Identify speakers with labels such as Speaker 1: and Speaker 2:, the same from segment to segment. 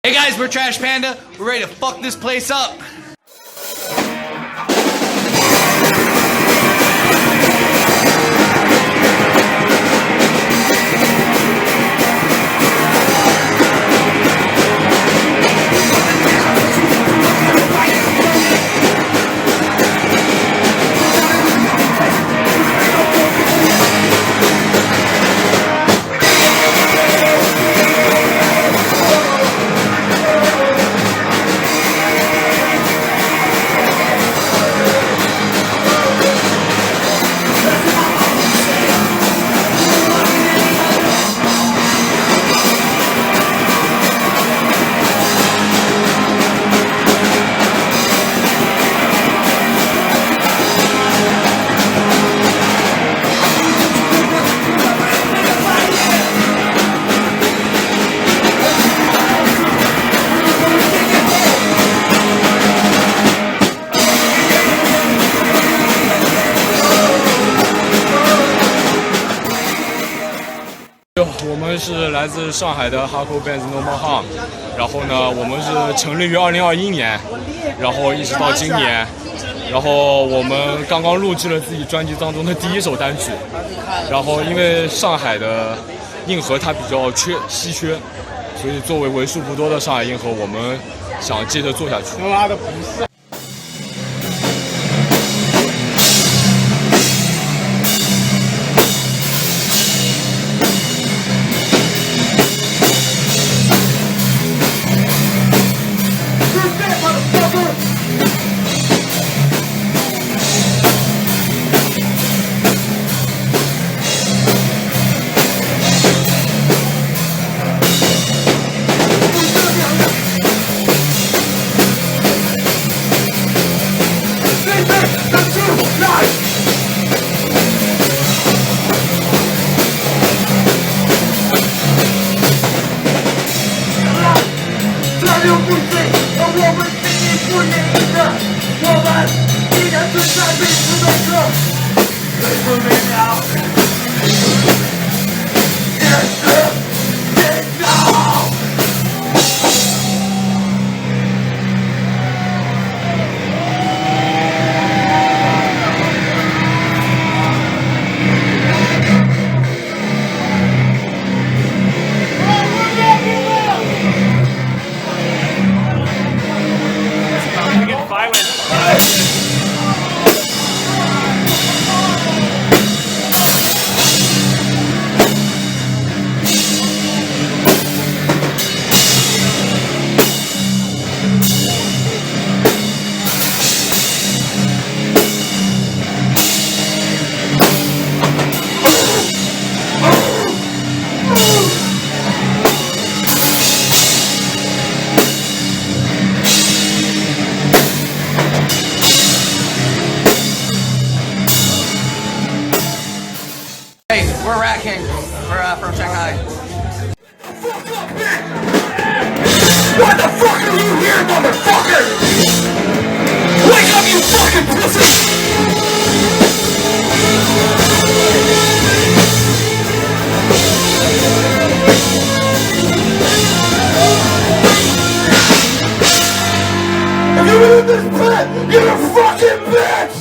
Speaker 1: Hey guys, we're Trash Panda. We're ready to fuck this place up.
Speaker 2: 我们是来自上海的 Hardcore Bands Normal Harm， 然后呢，我们是成立于2021年，然后一直到今年，然后我们刚刚录制了自己专辑当中的第一首单曲，然后因为上海的硬核它比较稀缺，所以作为为数不多的上海硬核，我们想接着做下去。他妈的不是。
Speaker 1: Hey, we're Rat King. We're from Shanghai.
Speaker 3: Why the fuck are you here, motherfucker? Wake up, you fucking pussy! If you live in this pit, you're a fucking bitch!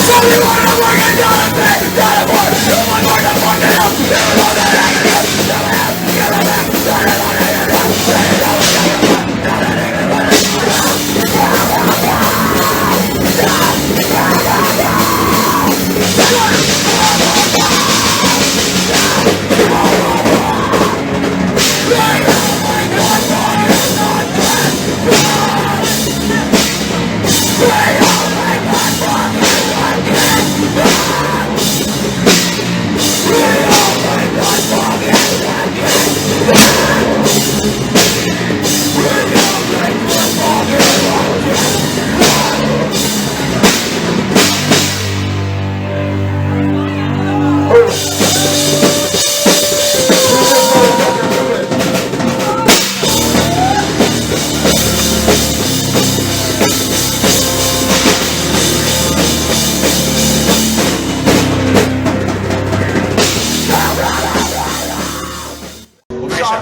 Speaker 3: Fuck you wanna work and not a bitch! Not a work! You want work to fucking help! Never know that I can help! Never have! Never have! Never have!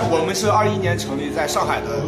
Speaker 4: 我们是21年成立在上海的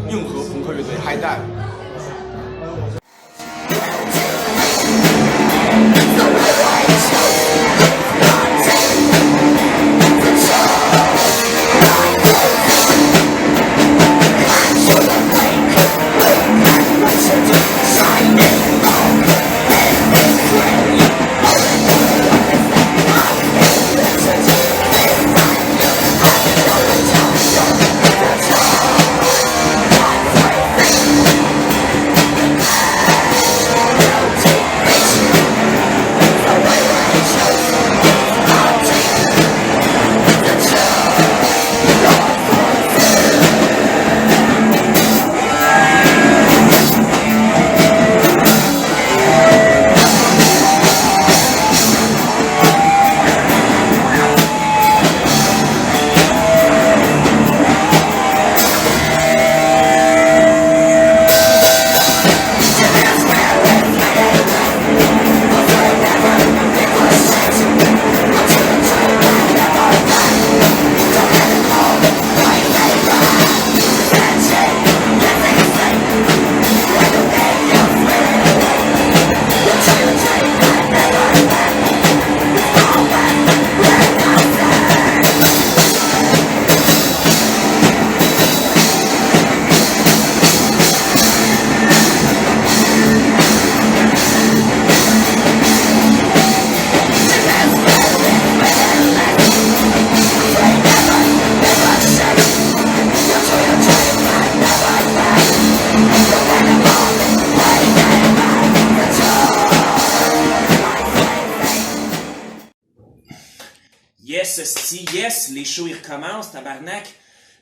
Speaker 4: 硬核朋克乐队 High Dive。Yes,
Speaker 5: les shows ils recommencent, tabarnak.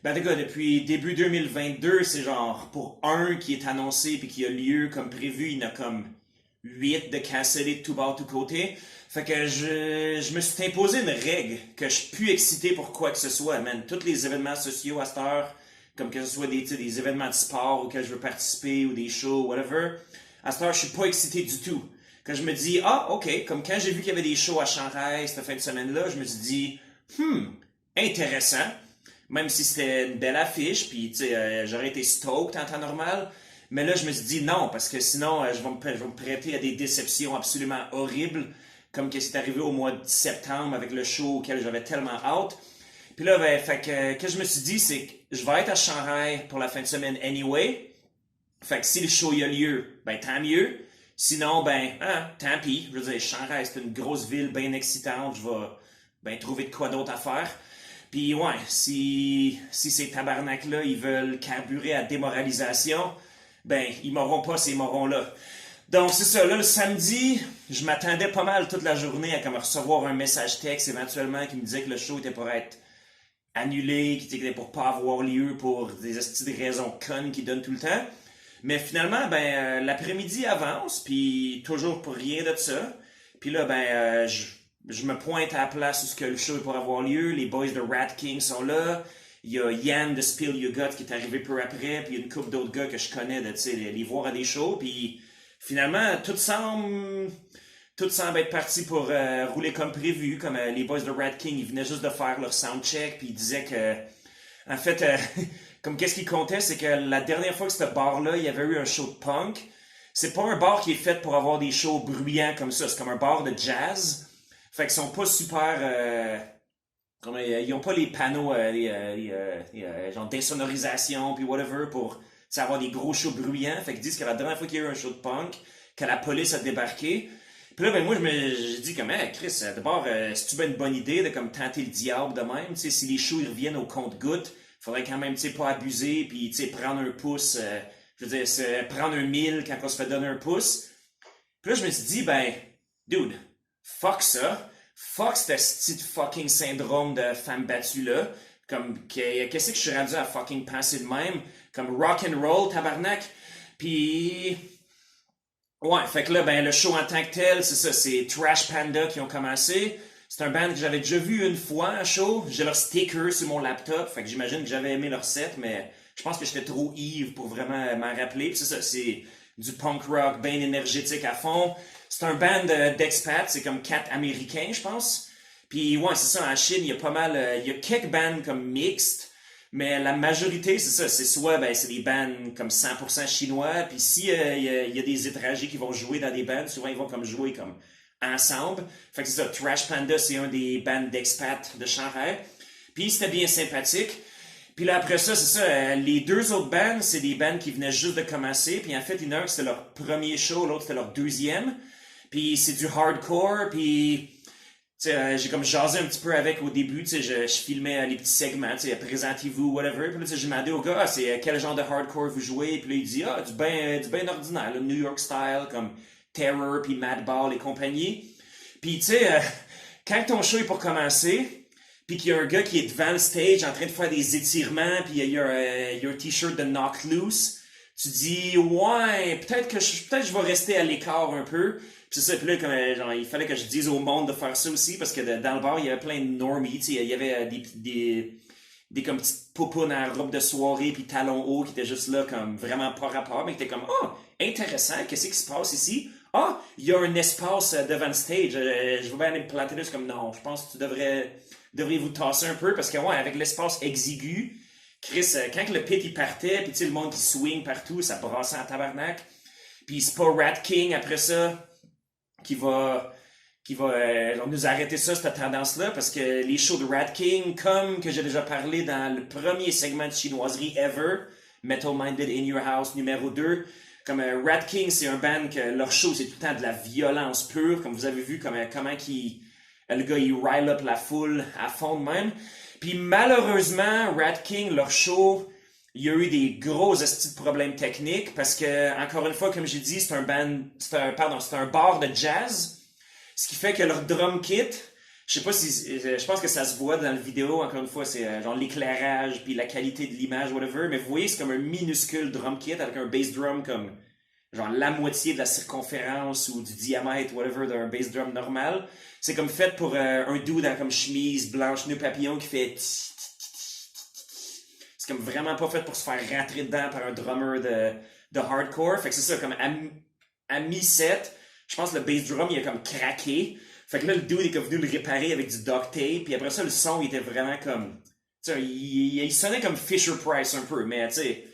Speaker 5: Ben les gars, depuis début 2022, c'est genre pour un qui est annoncé puis qui a lieu comme prévu, il y en a comme 8 de cancellés de tout bord, tout côté. Fait que je me suis imposé une règle que je suis plus excité pour quoi que ce soit, man. Tous les événements sociaux à cette heure, comme que ce soit des événements de sport auxquels je veux participer ou des shows, whatever, à cette heure, je suis pas excité du tout. Quand je me dis, ah, ok, comme quand j'ai vu qu'il y avait des shows à Shanghai cette fin de semaine-là, je me suis dit, intéressant. Même si c'était une belle affiche, puis j'aurais été stoked en temps normal. Mais là, je me suis dit non, parce que sinon, je vais me prêter à des déceptions absolument horribles, comme que c'est arrivé au mois de septembre avec le show auquel j'avais tellement hâte. Puis là, fait que je me suis dit, c'est que je vais être à Shanghai pour la fin de semaine anyway. Fait que si le show y a lieu, ben tant mieux. Sinon, tant pis. Je veux dire, Shanghai, c'est une grosse ville bien excitante. Je vais trouver de quoi d'autre à faire. Puis ouais, si ces tabarnak-là, ils veulent carburer à démoralisation, ben, ils m'auront pas ces morons-là. Donc c'est ça, là, le samedi, je m'attendais pas mal toute la journée à comme recevoir un message texte éventuellement qui me disait que le show était pour être annulé, qui était pour pas avoir lieu pour des astuces de raisons connes qu'ils donnent tout le temps. Mais finalement, l'après-midi avance, puis toujours pour rien de ça. Puis là, je me pointe à la place où le show est pour avoir lieu. Les boys de Rat King sont là. Il y a Yann de Spill Your Guts qui est arrivé peu après. Puis il y a une couple d'autres gars que je connais de les voir à des shows. Puis finalement, tout semble être parti pour rouler comme prévu. Comme les boys de Rat King, ils venaient juste de faire leur soundcheck. Puis ils disaient que, en fait, comme qu'est-ce qu'ils comptaient, c'est que la dernière fois que ce bar-là, il y avait eu un show de punk. C'est pas un bar qui est fait pour avoir des shows bruyants comme ça. C'est comme un bar de jazz. Fait qu'ils sont pas super... ils ont pas les panneaux, genre d'insonorisation puis whatever pour avoir des gros shows bruyants. Fait qu'ils disent que la dernière fois qu'il y a eu un show de punk, que la police a débarqué. Puis là, moi, j'ai dit comme, hey, Chris, d'abord, c'est-tu bien une bonne idée de comme tenter le diable de même? T'sais, si les shows ils reviennent au compte-gouttes, faudrait quand même pas abuser puis prendre un pouce, je veux dire, prendre un 1000 quand on se fait donner un pouce. Puis là, je me suis dit, dude, fuck ça. Fuck ce petit fucking syndrome de femme battue là. Comme, qu'est-ce que je suis rendu à fucking penser de même? Comme rock and roll, tabarnak. Puis, ouais, fait que là, le show en tant que tel, c'est ça, c'est Trash Panda qui ont commencé. C'est un band que j'avais déjà vu une fois en show. J'ai leur sticker sur mon laptop. Fait que j'imagine que j'avais aimé leur set, mais je pense que j'étais trop ivre pour vraiment m'en rappeler. Puis c'est ça, c'est du punk rock bien énergétique à fond. C'est un band d'expats, c'est comme 4 Américains, je pense. Puis ouais, c'est ça, en Chine, il y a pas mal... il y a quelques bands comme mixtes, Mais la majorité, c'est ça, c'est soit ben, c'est des bands comme 100% chinois, puis si y a des étrangers qui vont jouer dans des bands, souvent ils vont comme jouer comme ensemble. Fait que c'est ça, Trash Panda, c'est un des bands d'expat de Shanghai. Puis c'était bien sympathique. Puis là après ça, c'est ça, les deux autres bands, c'est des bands qui venaient juste de commencer. Puis en fait, il y en a un qui c'était leur premier show, l'autre c'était leur deuxième. Puis c'est du hardcore, puis j'ai comme jasé un petit peu avec au début, je filmais les petits segments, présentez-vous, whatever. Puis là, j'ai demandé au gars, c'est quel genre de hardcore vous jouez? Puis là, il dit, du ben ordinaire, le New York style, comme Terror, puis Madball et compagnie. Puis tu sais, quand ton show est pour commencer, puis qu'il y a un gars qui est devant le stage en train de faire des étirements, puis il y a un t-shirt de Knock Loose, tu dis, ouais, peut-être que je vais rester à l'écart un peu. Puis c'est ça, puis là, comme, genre, il fallait que je dise au monde de faire ça aussi, parce que dans le bar, il y avait plein de normies, il y avait des comme petites poupounes en robe de soirée, puis talons hauts, qui étaient juste là, comme, vraiment pas rapport, mais qui étaient comme, intéressant, qu'est-ce qui se passe ici? Il y a un espace devant le stage, je vais bien aller me planter là, c'est comme, non, je pense que devriez vous tasser un peu, parce que, ouais, avec l'espace exigu, Chris, quand le pit, il partait, puis tu sais, le monde qui swing partout, ça brassait en tabarnak, puis c'est pas Rat King, après ça, qui va nous arrêter ça, cette tendance-là, parce que les shows de Rat King, comme que j'ai déjà parlé dans le premier segment de chinoiserie ever, Metal Minded in Your House numéro 2, comme Rat King, c'est un band que leur show, c'est tout le temps de la violence pure, comme vous avez vu comment le gars, il rile up la foule à fond de même. Puis malheureusement, Rat King, leur show, il y a eu des gros estis de problèmes techniques parce que, encore une fois, comme j'ai dit, c'est un bar de jazz. Ce qui fait que leur drum kit, je pense que ça se voit dans la vidéo, encore une fois, c'est genre l'éclairage puis la qualité de l'image, whatever. Mais vous voyez, c'est comme un minuscule drum kit avec un bass drum comme genre la moitié de la circonférence ou du diamètre, whatever, d'un bass drum normal. C'est comme fait pour un dude dans comme chemise blanche, nœud papillon qui fait... C'est comme vraiment pas fait pour se faire rentrer dedans par un drummer de hardcore. Fait que c'est ça, comme à mi-set, je pense que le bass drum, il a comme craqué. Fait que là, le dude est comme venu le réparer avec du duct tape. Puis après ça, le son, il était vraiment comme... Tu sais, il sonnait comme Fisher-Price un peu. Mais tu sais,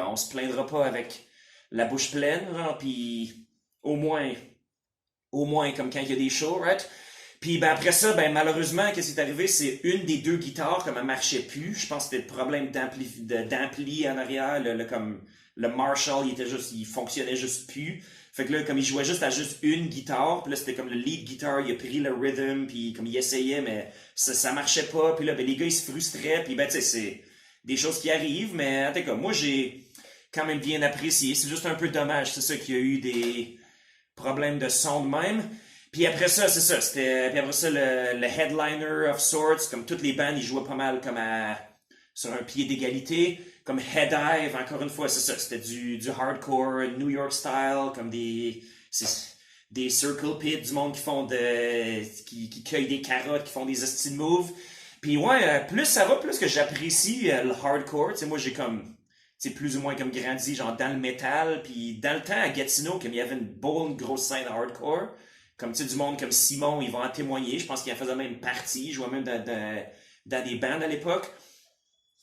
Speaker 5: on se plaindra pas avec la bouche pleine, genre. Puis au moins, comme quand il y a des shows, right? Puis ben après ça, ben malheureusement, qu'est-ce qui est arrivé, c'est une des deux guitares comme elle marchait plus. Je pense que c'était le problème d'ampli en arrière, le Marshall, il fonctionnait juste plus. Fait que là, comme il jouait juste à juste une guitare, puis là c'était comme le lead guitar, il a pris le rhythm, puis comme il essayait, mais ça marchait pas. Puis là, ben les gars ils se frustraient, puis ben tu sais c'est des choses qui arrivent, mais en tout cas moi j'ai quand même bien apprécié. C'est juste un peu dommage, c'est ça qu'il y a eu des problèmes de son de même. Puis après ça, c'est ça, puis après ça, le headliner of sorts, comme toutes les bandes, ils jouaient pas mal comme sur un pied d'égalité, comme Head Dive, encore une fois, c'est ça, c'était du hardcore, New York style, comme des circle pits, du monde qui font qui cueillent des carottes, qui font des esti de moves. Puis ouais, plus ça va, plus que j'apprécie le hardcore, tu sais, moi j'ai comme... C'est plus ou moins comme grandi, genre dans le métal, puis dans le temps à Gatineau, comme il y avait une bonne grosse scène hardcore, comme tu sais, du monde comme Simon, ils vont en témoigner. Je pense qu'il en faisait même partie. Je jouais même dans des bandes à l'époque.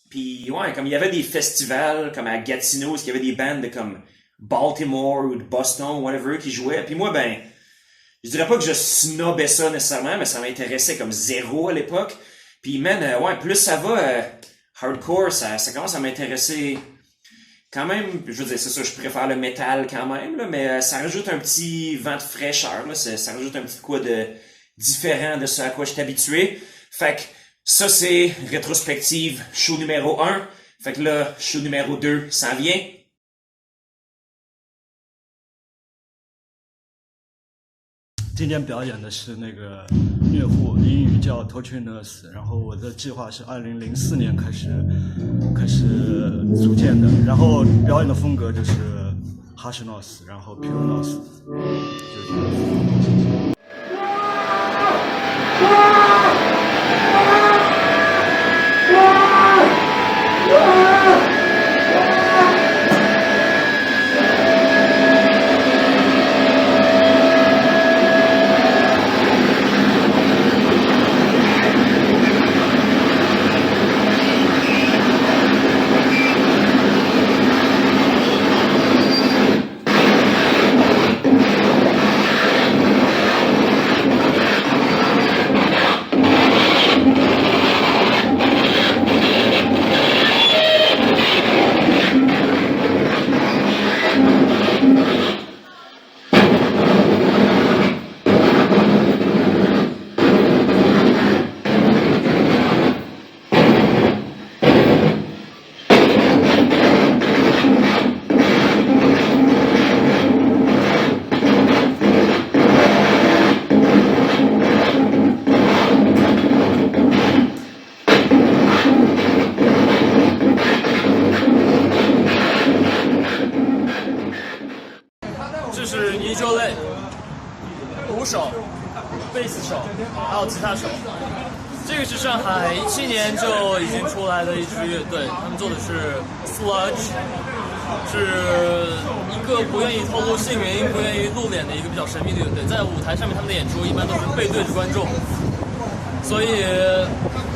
Speaker 5: Puis, ouais, comme il y avait des festivals, comme à Gatineau, où il y avait des bandes de comme Baltimore ou de Boston, whatever, qui jouaient. Puis moi, ben, je dirais pas que je snobais ça nécessairement, mais ça m'intéressait comme zéro à l'époque. Puis, man, ouais, plus ça va, hardcore, ça commence à m'intéresser... Quand même, je veux dire, c'est ça, je préfère le métal quand même, là, mais ça rajoute un petit vent de fraîcheur, là, ça rajoute un petit quoi de différent de ce à quoi je suis habitué. Fait que ça, c'est rétrospective show numéro 1. Fait que là, show numéro 2 s'en vient.
Speaker 6: 今天表演的是那个乐谱，英语叫 Torture Nurse， 然后我的计划是2004年开始组建的，然后表演的风格就是 Harsh Noise， 然后 Pure Noise， 就是这样。
Speaker 7: 鼓手、贝斯手，还有吉他手。这个是上海17年就已经出来的一支乐队，他们做的是 sludge， 是一个不愿意透露姓名、不愿意露脸的一个比较神秘的乐队。在舞台上面，他们的演出一般都是背对着观众，所以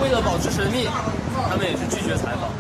Speaker 7: 为了保持神秘，他们也是拒绝采访。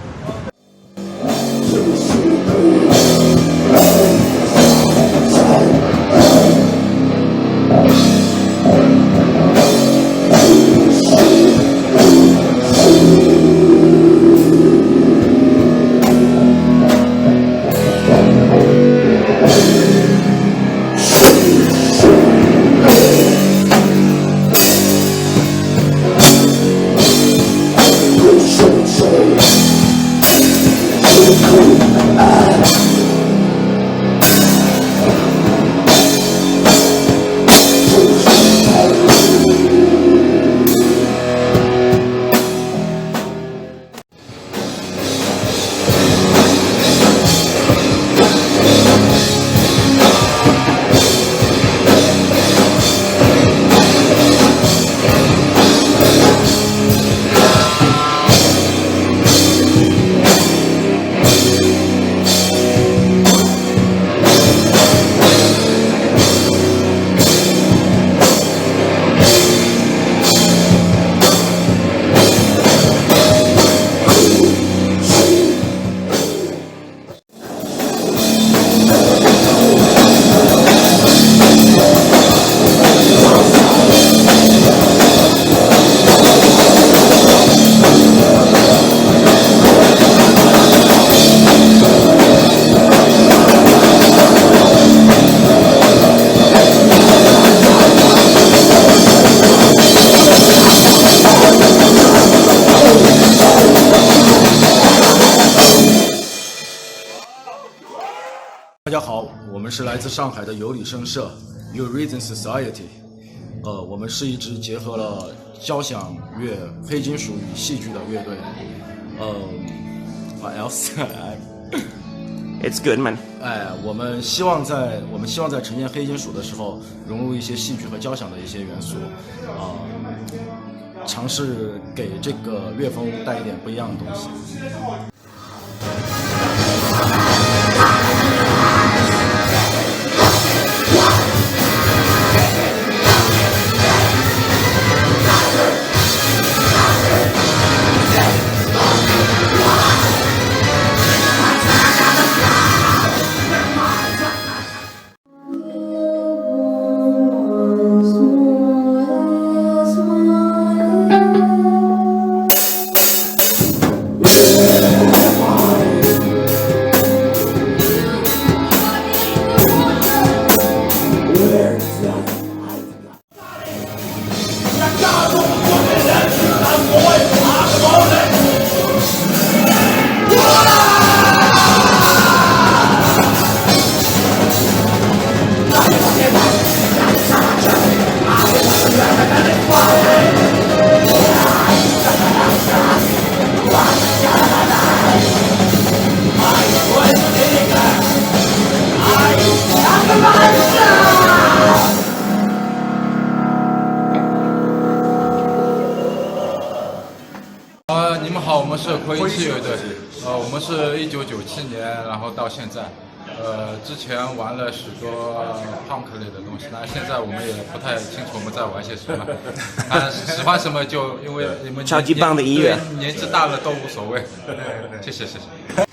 Speaker 6: 大家好，我们是来自上海的有理声社 Your Reason Society。我们是一支结合了交响乐、黑金属与戏剧的乐队。What else?
Speaker 5: It's good, man.
Speaker 6: 我们希望在呈现黑金属的时候，融入一些戏剧和交响的一些元素，尝试给这个乐风带一点不一样的东西。
Speaker 8: 你们好，我们是扩音器乐队。我们是1997年，然后到现在。之前玩了许多 punk 类的东西，但是现在我们也不太清楚我们在玩些什么。喜欢什么就因为你们
Speaker 5: 超级棒的音乐，
Speaker 8: 年纪大了都无所谓。谢谢谢谢。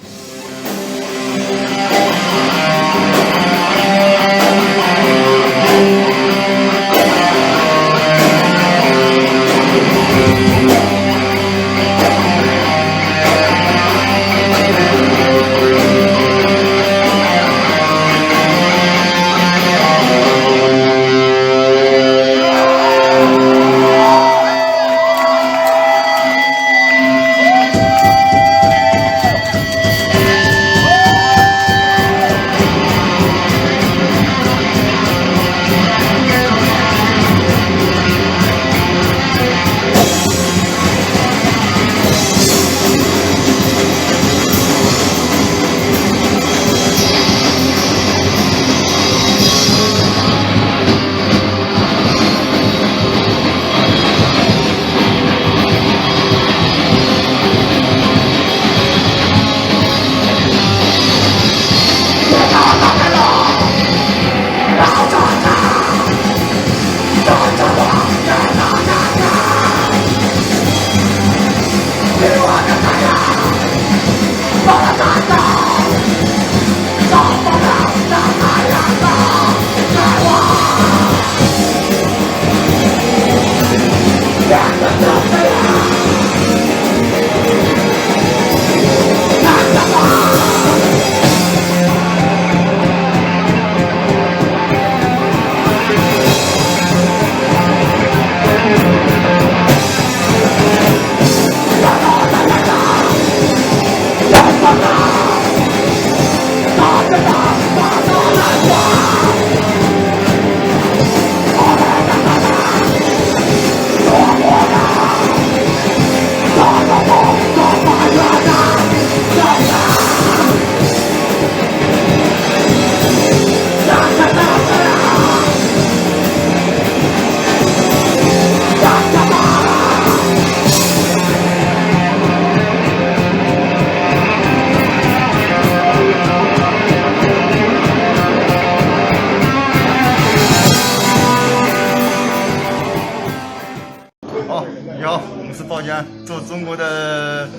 Speaker 9: 报家，做中国的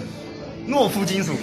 Speaker 9: 懦夫金属。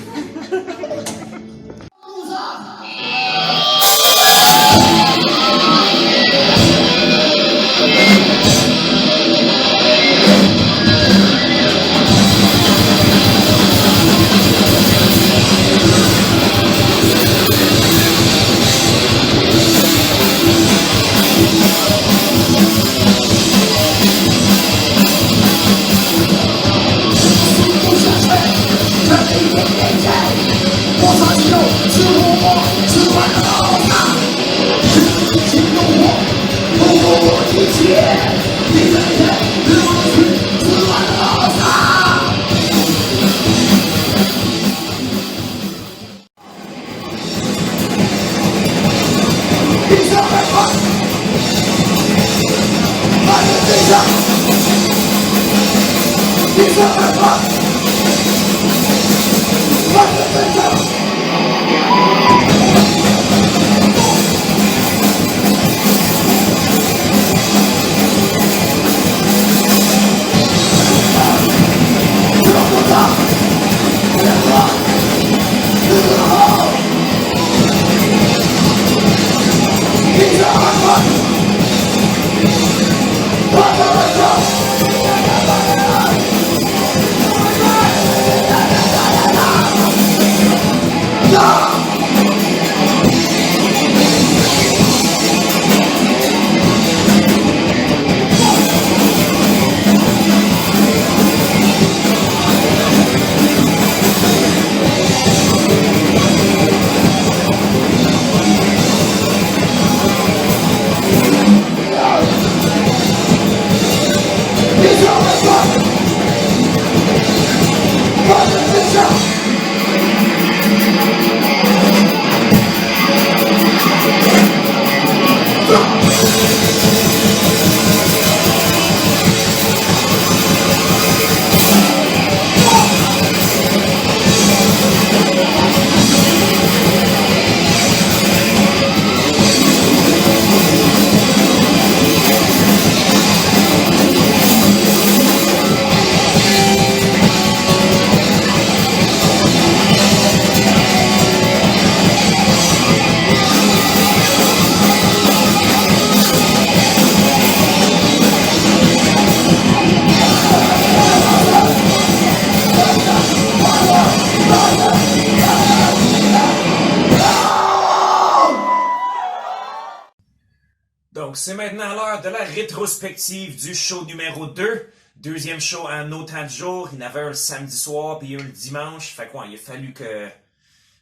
Speaker 5: Donc, c'est maintenant l'heure de la rétrospective du show numéro 2. Deuxième show en autant de jours. Il y en avait un le samedi soir, puis un le dimanche. Fait quoi, il a fallu que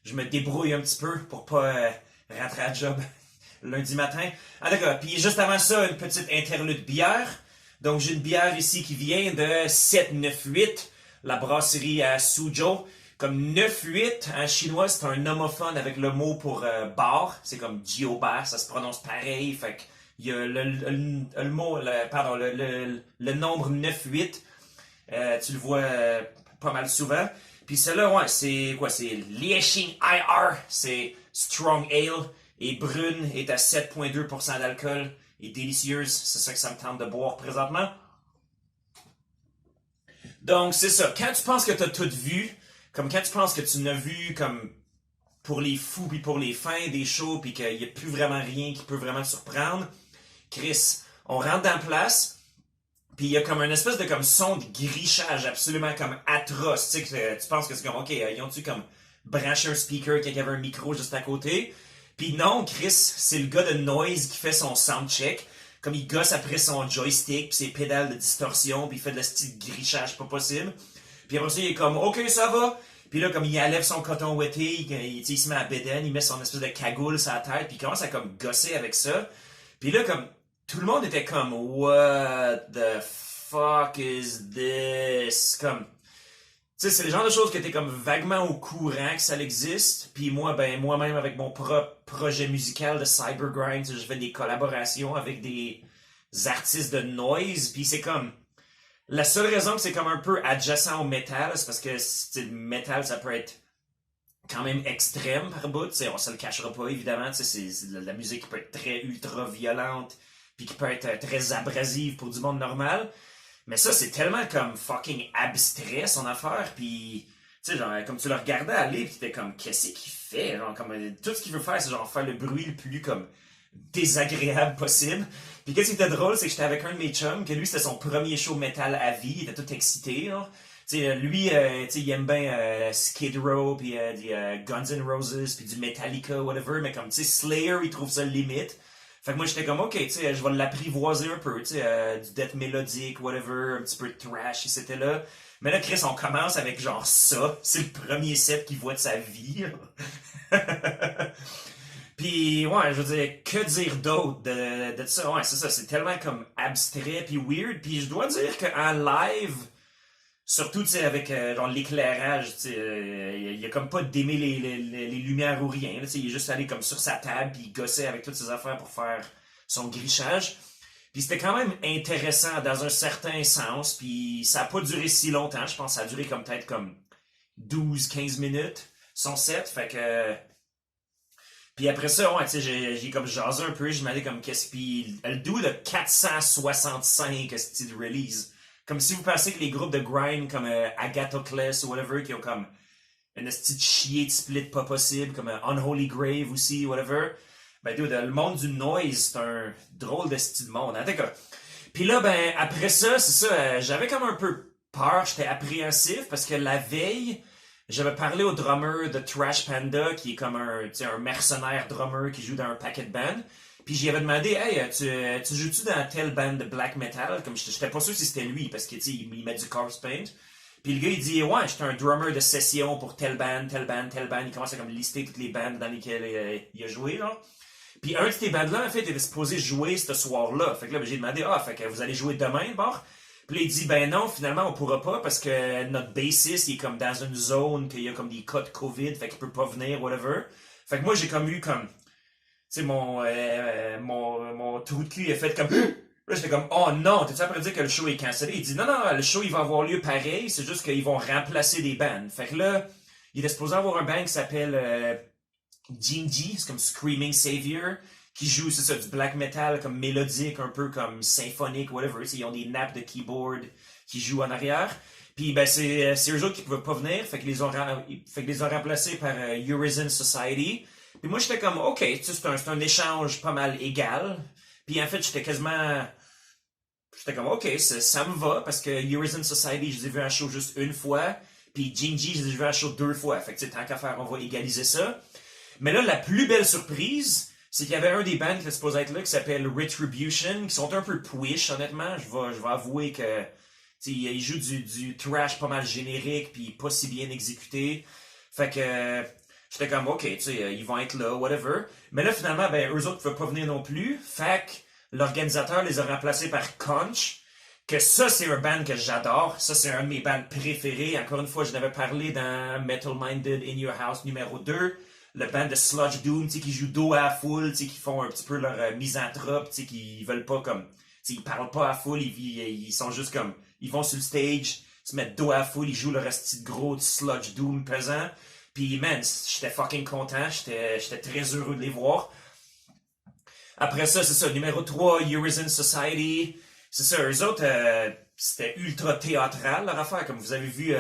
Speaker 5: je me débrouille un petit peu pour pas rentrer à job lundi matin. Ah d'accord, puis juste avant ça, une petite interlude bière. Donc, j'ai une bière ici qui vient de 798, la brasserie à Suzhou. Comme 9-8 en chinois, c'est un homophone avec le mot pour bar. C'est comme Jioba, ça se prononce pareil. Fait que il y a le mot, le nombre 9-8. Tu le vois pas mal souvent. Puis celle-là, ouais, c'est quoi? C'est Liexing IR. C'est Strong Ale. Et brune est à 7,2% d'alcool. Et délicieuse. C'est ça que ça me tente de boire présentement. Donc, c'est ça. Quand tu penses que tu as tout vu, comme quand tu penses que tu n'as vu comme pour les fous puis pour les fins des shows puis qu'il n'y a plus vraiment rien qui peut vraiment te surprendre, Chris, on rentre dans la place puis il y a comme une espèce de comme son de grichage absolument comme atroce. Tu sais, que tu penses que c'est comme, ok, ils ont-tu comme branché un speaker, qu'il y avait un micro juste à côté? Puis non, Chris, c'est le gars de Noise qui fait son soundcheck. Comme il gosse après son joystick puis ses pédales de distorsion puis il fait de la style grichage pas possible. Puis après ça, il est comme, OK, ça va. Puis là, comme il enlève son coton ouetté, il se met à bédaine, il met son espèce de cagoule sur la tête, puis il commence à comme gosser avec ça. Puis là, comme, tout le monde était comme, what the fuck is this? Comme, tu sais, c'est le genre de choses que t'es comme vaguement au courant que ça existe. Puis moi, ben, moi-même, avec mon propre projet musical de Cybergrind, je fais des collaborations avec des artistes de noise, puis c'est comme, la seule raison que c'est comme un peu adjacent au métal, c'est parce que le métal, ça peut être quand même extrême par bout. On se le cachera pas, évidemment. C'est la musique qui peut être très ultra violente puis qui peut être très abrasive pour du monde normal. Mais ça, c'est tellement comme fucking abstrait, son affaire, puis... Tu sais, genre, comme tu le regardais aller, pis t'étais comme, qu'est-ce qu'il fait? Genre, comme, tout ce qu'il veut faire, c'est genre faire le bruit le plus, comme, désagréable possible. Puis qu'est-ce qui était drôle, c'est que j'étais avec un de mes chums, que lui, c'était son premier show métal à vie, il était tout excité, là. Tu sais, lui, tu sais, il aime bien Skid Row, puis des Guns N' Roses, puis du Metallica, whatever, mais comme, tu sais, Slayer, il trouve ça limite. Fait que moi, j'étais comme, ok, tu sais, je vais l'apprivoiser un peu, tu sais, du death mélodique, whatever, un petit peu de thrash, c'était là. Mais là, Chris, on commence avec genre ça. C'est le premier set qu'il voit de sa vie. Puis, ouais, je veux dire, que dire d'autre de ça? Ouais, c'est ça, c'est tellement comme abstrait puis weird. Puis je dois dire qu'en live, surtout, tu sais, avec genre l'éclairage, tu sais, il a comme pas d'aimer les lumières ou rien. Tu sais, il est juste allé comme sur sa table puis il gossait avec toutes ses affaires pour faire son grichage. Puis c'était quand même intéressant dans un certain sens, puis ça a pas duré si longtemps, je pense que ça a duré comme peut-être comme 12-15 minutes, son set, fait que... Puis après ça, ouais, tu sais, j'ai comme jasé un peu, j'ai demandé comme qu'est-ce... Puis le dude de 465 style de release. Comme si vous pensez que les groupes de grind comme Agathocles ou whatever, qui ont comme une petite chier de split pas possible, comme Unholy Grave aussi, whatever... Ben, dude, le monde du noise, c'est un drôle de style de monde. En tout cas. Puis là, ben, après ça, c'est ça, j'avais comme un peu peur, j'étais appréhensif, parce que la veille, j'avais parlé au drummer de Trash Panda, qui est comme un mercenaire drummer qui joue dans un packet band. Puis j'y avais demandé, hey, tu joues-tu dans telle band de black metal? Comme j'étais pas sûr si c'était lui, parce que, tu sais, il met du corpse paint. Puis le gars, il dit, ouais, j'étais un drummer de session pour telle band, telle band, telle band. Il commence à comme lister toutes les bandes dans lesquelles il a joué, là. Puis un de ces bandes-là, en fait, était supposé jouer ce soir-là. Fait que là, j'ai demandé, fait que vous allez jouer demain, bon? Puis là, il dit, ben non, finalement, on pourra pas parce que notre bassiste, il est comme dans une zone, qu'il y a comme des cas de COVID, fait qu'il peut pas venir, whatever. Fait que moi, j'ai comme eu comme, tu sais, mon trou de cul, il a fait comme, là, j'étais comme, oh non, t'es-tu après dire que le show est cancellé? Il dit, non, le show, il va avoir lieu pareil, c'est juste qu'ils vont remplacer des bandes. Fait que là, il est supposé avoir un band qui s'appelle, Jinji, c'est comme Screaming Savior, qui joue, c'est ça, du black metal comme mélodique, un peu comme symphonique, whatever. Ils ont des nappes de keyboard qui jouent en arrière. Puis ben c'est eux autres qui pouvaient pas venir, fait qu'ils les ont remplacés par Urizen Society. Puis moi j'étais comme, ok, c'est un échange pas mal égal. Puis en fait j'étais comme, ok, ça me va, parce que Urizen Society, je les ai vus en show juste une fois. Puis Jinji, je les ai vus en show 2 fois. Fait que tant qu'à faire, on va égaliser ça. Mais là, la plus belle surprise, c'est qu'il y avait un des bands qui était supposé être là, qui s'appelle Retribution, qui sont un peu push, honnêtement. Je vais avouer que, ils jouent du thrash pas mal générique, puis pas si bien exécuté. Fait que, j'étais comme, ok, ils vont être là, whatever. Mais là, finalement, ben, eux autres ne pouvaient pas venir non plus. Fait que, l'organisateur les a remplacés par Conch, que ça, c'est un band que j'adore. Ça, c'est un de mes bands préférés. Encore une fois, je l'avais parlé dans Metal Minded In Your House numéro 2. Le band de Sludge Doom, qui joue dos à la foule, qui font un petit peu leur misanthrope, qui veulent pas comme... Ils parlent pas à la foule, ils sont juste comme... Ils vont sur le stage, se mettent dos à la foule, ils jouent leur petit gros Sludge Doom pesant. Puis, man, j'étais fucking content, j'étais très heureux de les voir. Après ça, c'est ça, numéro 3, Urizen Society. C'est ça, eux autres, c'était ultra théâtral, leur affaire, comme vous avez vu...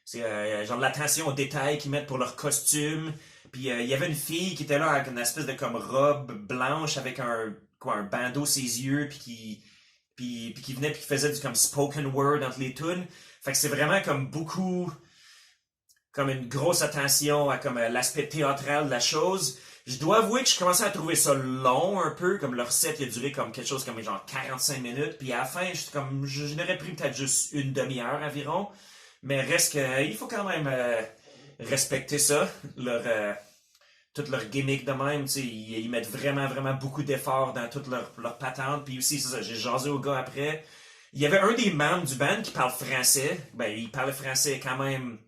Speaker 5: c'est genre de l'attention aux détails qu'ils mettent pour leur costume. Puis il y avait une fille qui était là avec une espèce de comme robe blanche avec un bandeau ses yeux, puis qui venait puis qui faisait du comme spoken word entre les tunes. Fait que c'est vraiment comme beaucoup comme une grosse attention à comme l'aspect théâtral de la chose. Je dois avouer que je commençais à trouver ça long un peu, comme leur set il a duré comme quelque chose comme genre 45 minutes, puis à la fin, je n'aurais pris peut-être juste une demi-heure environ. Mais reste que, il faut quand même respecter ça, toute leur gimmick de même, tu sais, ils mettent vraiment, vraiment beaucoup d'efforts dans toute leur patente. Puis aussi, c'est ça, j'ai jasé au gars après. Il y avait un des membres du band qui parle français. Ben, il parlait français quand même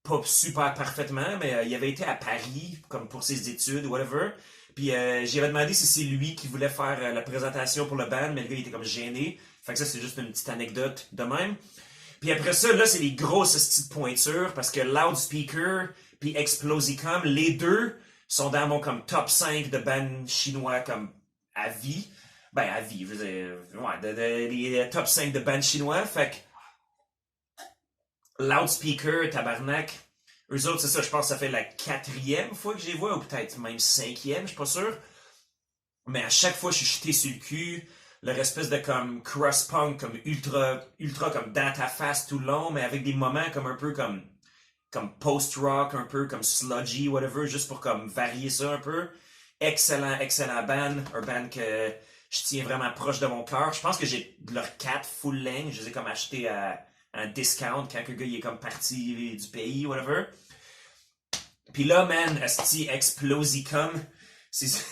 Speaker 5: pas super parfaitement, mais il avait été à Paris, comme pour ses études, whatever. Puis j'avais demandé si c'est lui qui voulait faire la présentation pour le band, mais le gars il était comme gêné. Fait que ça, c'est juste une petite anecdote de même. Puis après ça, là, c'est les grosses petites pointures, parce que Loudspeaker puis Explosicom, les deux sont dans mon comme top 5 de bands chinois comme à vie. Ben, à vie, je veux dire, ouais, les top 5 de bands chinois, fait que Loudspeaker, tabarnak, eux autres, c'est ça, je pense que ça fait la 4e fois que je les vois, ou peut-être même 5e, je suis pas sûr. Mais à chaque fois, je suis jeté sur le cul, leur espèce de comme cross-punk, comme ultra comme dans ta face tout le long, mais avec des moments comme un peu comme post-rock, un peu comme sludgy, whatever, juste pour comme varier ça un peu. Excellent band, un band que je tiens vraiment proche de mon cœur. Je pense que j'ai leur 4 full length, je les ai comme achetés à un discount quand le gars il est comme parti du pays, whatever. Puis là, man, esti Explosicum, c'est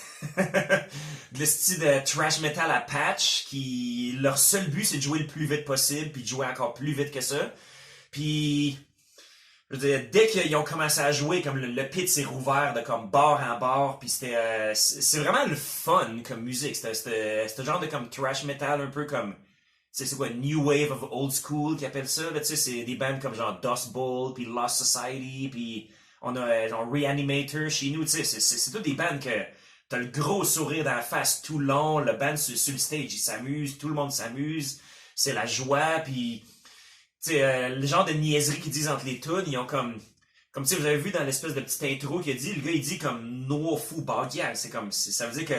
Speaker 5: de style de trash metal à patch qui leur seul but c'est de jouer le plus vite possible puis de jouer encore plus vite que ça. Puis je veux dire, dès qu'ils ont commencé à jouer, comme le pit s'est rouvert de comme bar en bar, puis c'était c'est vraiment le fun comme musique. C'était genre de comme trash metal un peu comme c'est quoi New Wave of Old School qu'ils appellent ça. Tu sais, c'est des bands comme genre Dust Bowl puis Lost Society puis on a genre Reanimator chez nous. Tu sais, c'est toutes des bands que t'as le gros sourire dans la face tout le long. Le band sur le stage il s'amuse, tout le monde s'amuse, c'est la joie puis tu sais, le genre de niaiserie qu'ils disent entre les tunes, ils ont comme tu sais, vous avez vu dans l'espèce de petite intro qu'il a dit, le gars il dit comme no fou baguial, c'est comme, ça veut dire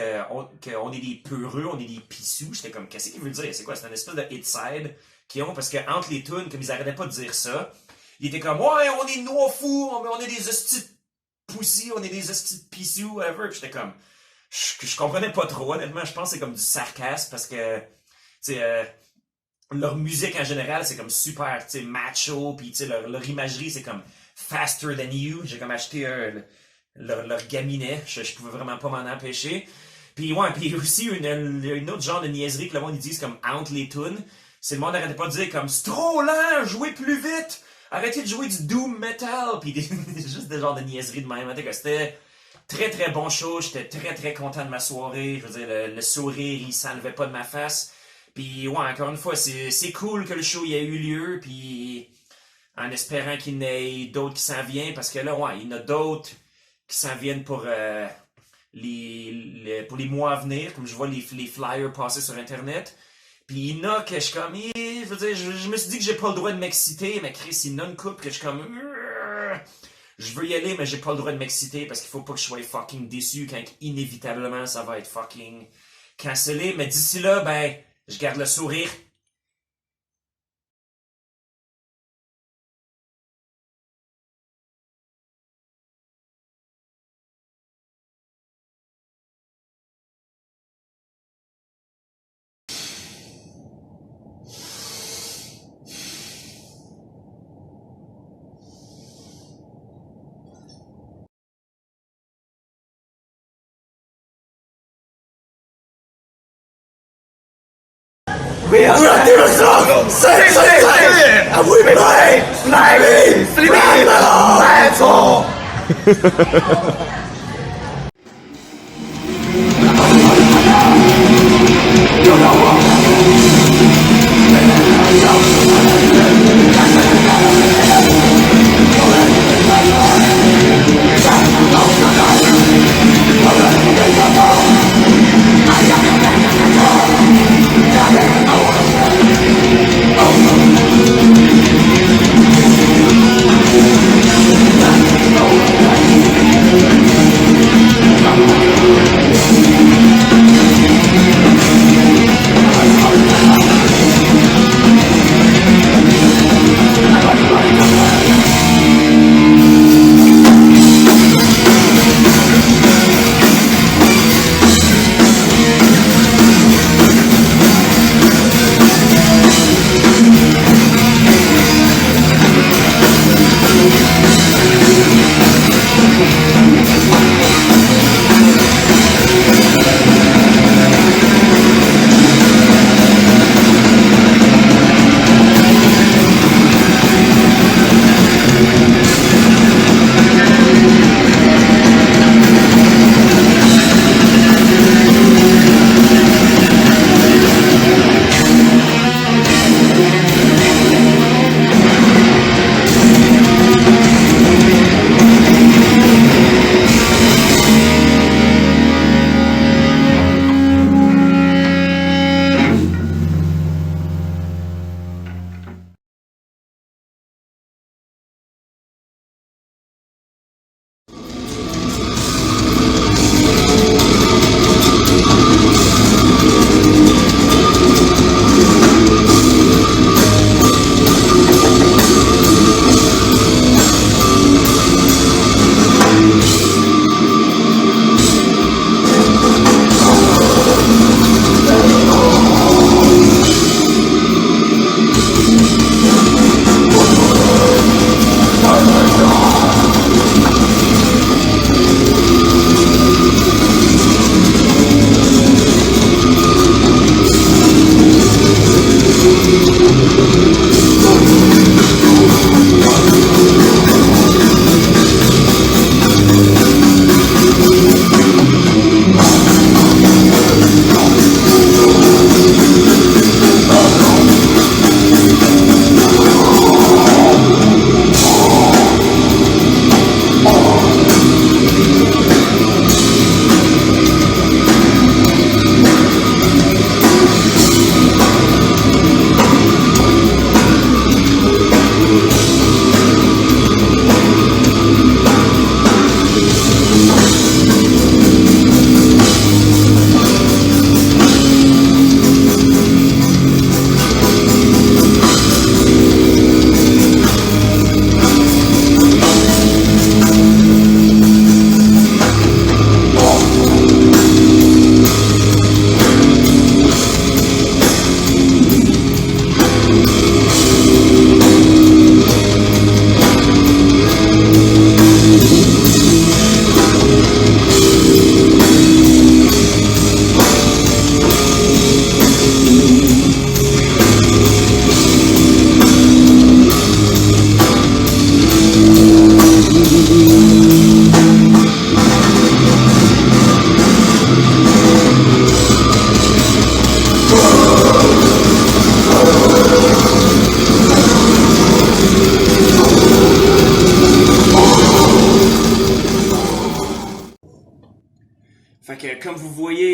Speaker 5: qu'on est des peureux, on est des pissous, j'étais comme, qu'est-ce qu'il veut dire, c'est quoi, c'est une espèce de hit side qu'ils ont, parce que entre les tunes, comme ils arrêtaient pas de dire ça, ils étaient comme, ouais, on est no fou, on est des hosties de poussis, on est des hosties de pissous, whatever, pis j'étais comme, je comprenais pas trop, honnêtement, je pense que c'est comme du sarcasme, parce que, tu sais, leur musique en général, c'est comme super, tu sais, macho, pis tu sais, leur imagerie, c'est comme faster than you. J'ai comme acheté leur gaminet, je pouvais vraiment pas m'en empêcher. Puis ouais, puis aussi une autre genre de niaiserie que le monde ils disent comme entre les tunes, c'est le monde n'arrêtait pas de dire comme c'est trop lent, jouez plus vite, arrêtez de jouer du doom metal, puis juste des genres de niaiseries de même. C'était très bon show, j'étais très content de ma soirée, je veux dire le sourire il s'enlevait pas de ma face. Puis ouais, encore une fois, c'est cool que le show y ait eu lieu, puis en espérant qu'il y en ait d'autres qui s'en viennent, parce que là, ouais, il y en a d'autres qui s'en viennent pour les mois à venir, comme je vois les flyers passer sur Internet. Puis il y en a que je suis comme, je veux dire, je me suis dit que j'ai pas le droit de m'exciter, mais Chris, il y en a une couple que je suis comme, je veux y aller, mais j'ai pas le droit de m'exciter parce qu'il faut pas que je sois fucking déçu quand inévitablement ça va être fucking cancellé. Mais d'ici là, ben, je garde le sourire.
Speaker 3: We are the dinosaurs! Say, and we play, sleepy, metal!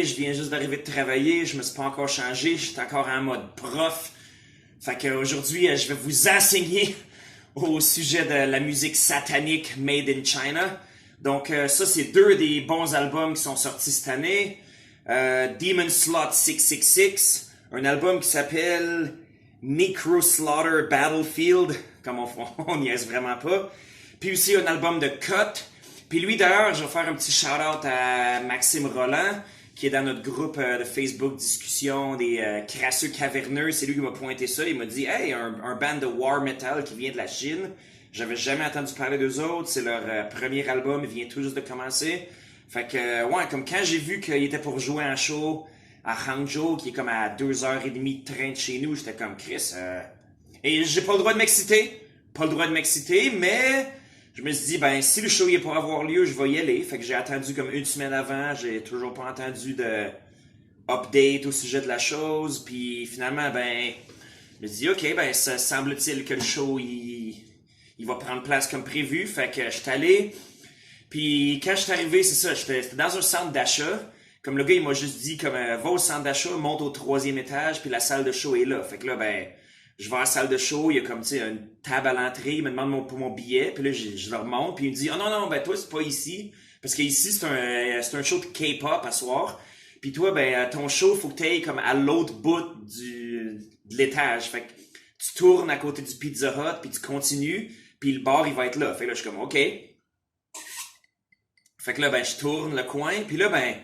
Speaker 5: désolé, je viens juste d'arriver de travailler, je me suis pas encore changé, je suis encore en mode prof. Fait qu'aujourd'hui, je vais vous enseigner au sujet de la musique satanique Made in China. Donc ça, c'est 2 des bons albums qui sont sortis cette année. Demon Slot 666, un album qui s'appelle Necro Slaughter Battlefield, comme on niaise vraiment pas. Puis aussi un album de Cut. Puis lui d'ailleurs, je vais faire un petit shout-out à Maxime Roland, qui est dans notre groupe de Facebook discussion des crasseux caverneux. C'est lui qui m'a pointé ça. Il m'a dit « Hey, un band de war metal qui vient de la Chine. J'avais jamais entendu parler d'eux autres. C'est leur premier album. Il vient tout juste de commencer. » Fait que, ouais, comme quand j'ai vu qu'il était pour jouer un show à Hangzhou, qui est comme à 2h30 de train de chez nous, j'étais comme Chris. Et j'ai pas le droit de m'exciter. Pas le droit de m'exciter, mais je me suis dit, ben, si le show est pour avoir lieu, je vais y aller. Fait que j'ai attendu comme 1 semaine avant. J'ai toujours pas entendu de update au sujet de la chose. Puis finalement, ben, je me suis dit, ok, ben, ça semble-t-il que le show, il va prendre place comme prévu. Fait que je suis allé. Puis quand je suis arrivé, c'est ça, j'étais dans un centre d'achat. Comme le gars, il m'a juste dit, comme, va au centre d'achat, monte au 3e étage, puis la salle de show est là. Fait que là, ben, je vais à la salle de show, il y a comme, tu sais, une table à l'entrée, il me demande pour mon billet, puis là, je le remonte, puis il me dit, oh non, ben toi, c'est pas ici. Parce qu'ici, c'est un show de K-pop à soir. Puis toi, ben, ton show, faut que t'ailles comme à l'autre bout de l'étage. Fait que tu tournes à côté du Pizza Hut, puis tu continues, puis le bar, il va être là. Fait que là, je suis comme, OK. Fait que là, ben, je tourne le coin, puis là, ben,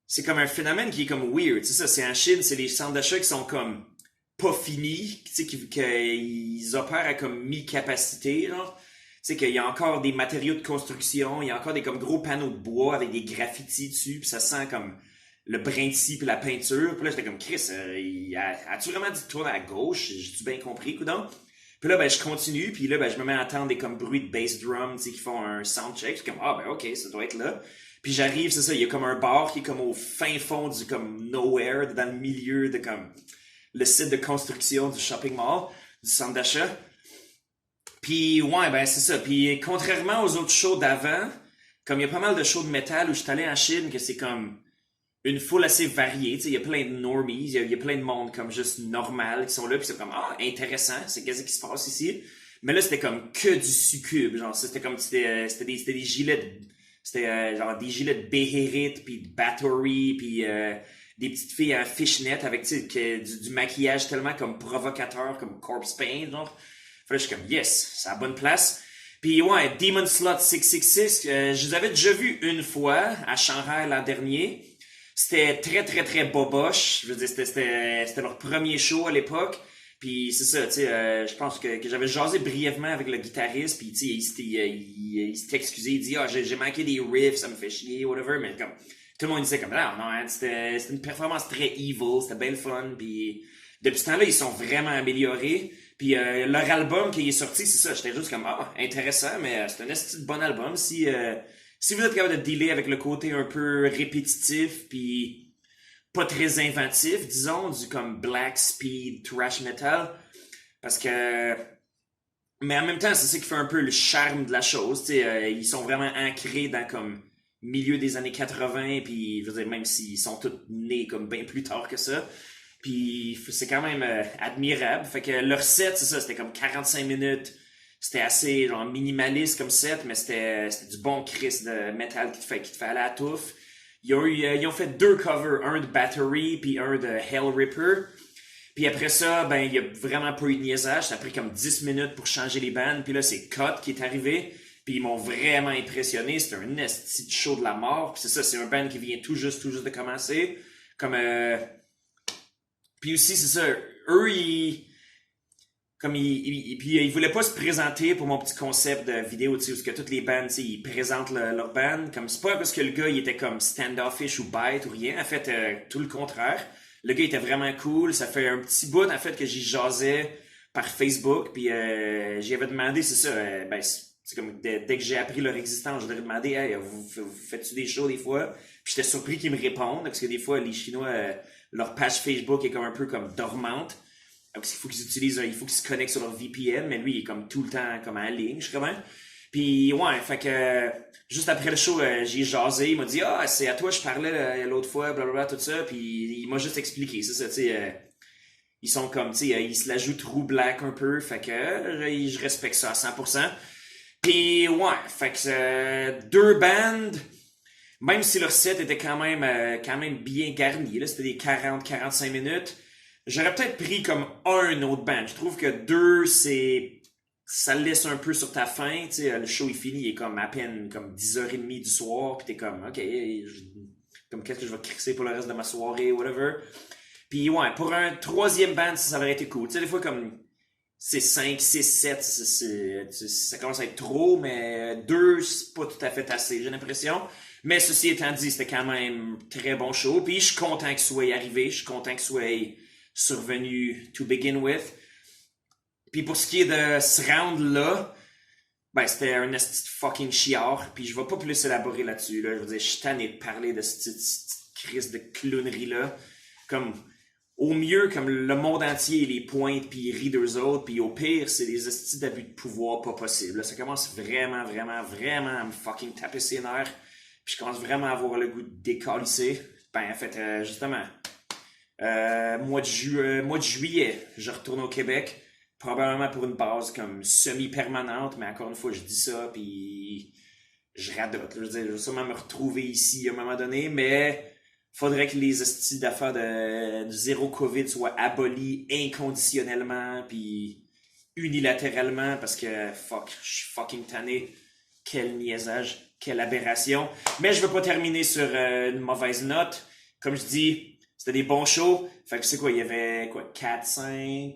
Speaker 5: c'est comme un phénomène qui est comme weird. C'est ça, c'est en Chine, c'est les centres d'achat qui sont comme pas finis, tu sais, qu'ils opèrent à comme mi-capacité, genre. Tu sais, qu'il y a encore des matériaux de construction, il y a encore des comme gros panneaux de bois avec des graffitis dessus, puis ça sent comme le brin de scie puis la peinture. Puis là, j'étais comme, Chris, as-tu vraiment dit de tourner à gauche? J'ai-tu bien compris, coudonc? Puis là, ben, je continue, puis là, ben, je me mets à entendre des comme bruits de bass drum, tu sais, qui font un soundcheck. Je suis comme, ah, ben, ok, ça doit être là. Puis j'arrive, c'est ça, il y a comme un bar qui est comme au fin fond du comme nowhere, dans le milieu de comme le site de construction du shopping mall, du centre d'achat. Puis ouais, ben c'est ça. Puis contrairement aux autres shows d'avant, comme il y a pas mal de shows de métal où je suis allé en Chine, que c'est comme une foule assez variée, tu sais, il y a plein de normies, il y a plein de monde comme juste normal qui sont là, puis c'est comme, ah, intéressant, c'est qu'est-ce qui se passe ici. Mais là, c'était comme que du succube, genre, c'était comme, c'était des gilets de... C'était genre des gilets de Beherit, puis de Bathory, puis des petites filles en fishnet avec du maquillage tellement comme provocateur, comme corpse paint, genre. Fait là, je suis comme, yes, c'est à la bonne place. Puis ouais, Demon Slot 666, je les avais déjà vus une fois à Shanghai l'an dernier. C'était très, très, très boboche. Je veux dire, c'était leur premier show à l'époque. Puis c'est ça, tu sais, je pense que j'avais jasé brièvement avec le guitariste, puis tu sais, il s'était excusé, il dit « Ah, j'ai manqué des riffs, ça me fait chier, whatever », mais comme, tout le monde disait comme « Non, hein, c'était une performance très evil, c'était bien le fun », puis depuis ce temps-là, ils sont vraiment améliorés, puis leur album qui est sorti, c'est ça, j'étais juste comme « Ah, intéressant, mais c'est un esti de bon album, si vous êtes capable de dealer avec le côté un peu répétitif, puis pas très inventif, disons, du comme black speed thrash metal, parce que, mais en même temps, c'est ça qui fait un peu le charme de la chose, tu sais, ils sont vraiment ancrés dans comme milieu des années 80, puis je veux dire, même s'ils sont tous nés comme bien plus tard que ça, puis c'est quand même admirable, fait que leur set, c'est ça, c'était comme 45 minutes, c'était assez genre minimaliste comme set, mais c'était du bon Chris de metal qui te fait aller à la touffe. Ils ont fait 2 covers, un de Bathory puis un de Hell Ripper. Puis après ça, ben il y a vraiment pas eu de niaisage. Ça a pris comme 10 minutes pour changer les bandes. Puis là, c'est Cut qui est arrivé. Puis ils m'ont vraiment impressionné. C'était un esti de show de la mort. Puis c'est ça, c'est un band qui vient tout juste de commencer. Comme Puis aussi, c'est ça, eux, ils voulaient pas se présenter pour mon petit concept de vidéo, tu sais, parce que toutes les bands, tu sais, ils présentent leur band, comme c'est pas parce que le gars, il était comme standoffish ou bête ou rien, en fait, tout le contraire. Le gars était vraiment cool, ça fait un petit bout, en fait, que j'y jasais par Facebook, puis j'y avais demandé, c'est ça, ben, c'est comme, dès que j'ai appris leur existence, je leur ai demandé, hey, vous faites-tu des shows des fois? Puis j'étais surpris qu'ils me répondent, parce que des fois, les Chinois, leur page Facebook est comme un peu comme dormante. Donc, il faut qu'ils se connectent sur leur VPN, mais lui, il est comme tout le temps comme en ligne, je comprends. Puis ouais, fait que juste après le show, j'ai jasé, il m'a dit ah c'est à toi je parlais l'autre fois, blablabla tout ça, puis il m'a juste expliqué, c'est ça, tu sais, ils sont comme, tu sais, ils se la jouent true black un peu, fait que je respecte ça à 100%. Puis ouais, fait que deux bands, même si leur set était quand même bien garni, là, c'était des 40-45 minutes, j'aurais peut-être pris comme un autre band. Je trouve que deux, ça laisse un peu sur ta faim, tu sais, le show est fini, il est comme à peine comme 10h30 du soir, pis t'es comme, ok, comme qu'est-ce que je vais crisser pour le reste de ma soirée, whatever. Puis ouais, pour un troisième band, ça aurait été cool. Tu sais, des fois comme c'est 5, 6, 7, ça commence à être trop, mais 2, c'est pas tout à fait assez, j'ai l'impression. Mais ceci étant dit, c'était quand même très bon show. Puis je suis content qu'il soit arrivé, je suis content qu'il soit survenu to begin with. Puis pour ce qui est de ce round-là, ben c'était un esti fucking chiard. Puis je vais pas plus élaborer là-dessus. Là. Je veux dire, je suis tanné de parler de cette crise de clownerie-là. Comme, au mieux, comme le monde entier, les pointe, puis ils rient d'eux autres. Puis au pire, c'est des estis d'abus de pouvoir pas possible. Là, ça commence vraiment à me fucking taper ses nerfs. Puis je commence vraiment à avoir le goût de décalisser. Ben en fait, justement, mois de juillet, je retourne au Québec. Probablement pour une base comme semi-permanente, mais encore une fois, je dis ça, puis je radote. Je veux dire, je vais sûrement me retrouver ici à un moment donné, mais faudrait que les hosties d'affaires du zéro COVID soient abolies inconditionnellement, puis unilatéralement, parce que, fuck, je suis fucking tanné. Quel niaisage, quelle aberration. Mais je veux pas terminer sur une mauvaise note. Comme je dis, c'était des bons shows. Fait que c'est quoi, il y avait, 4, 5...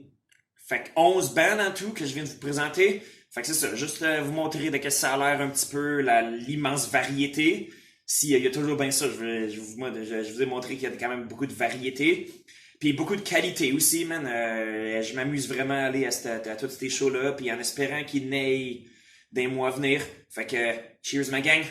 Speaker 5: Fait que 11 bands en tout que je viens de vous présenter. Fait que c'est ça, juste vous montrer de quel ça a l'air un petit peu, l'immense variété. S'il y a toujours bien ça, je vous ai montré qu'il y a quand même beaucoup de variété. Puis beaucoup de qualité aussi, man. Je m'amuse vraiment à aller à tous ces shows-là, puis en espérant qu'il n'aille des mois à venir. Fait que, cheers ma gang!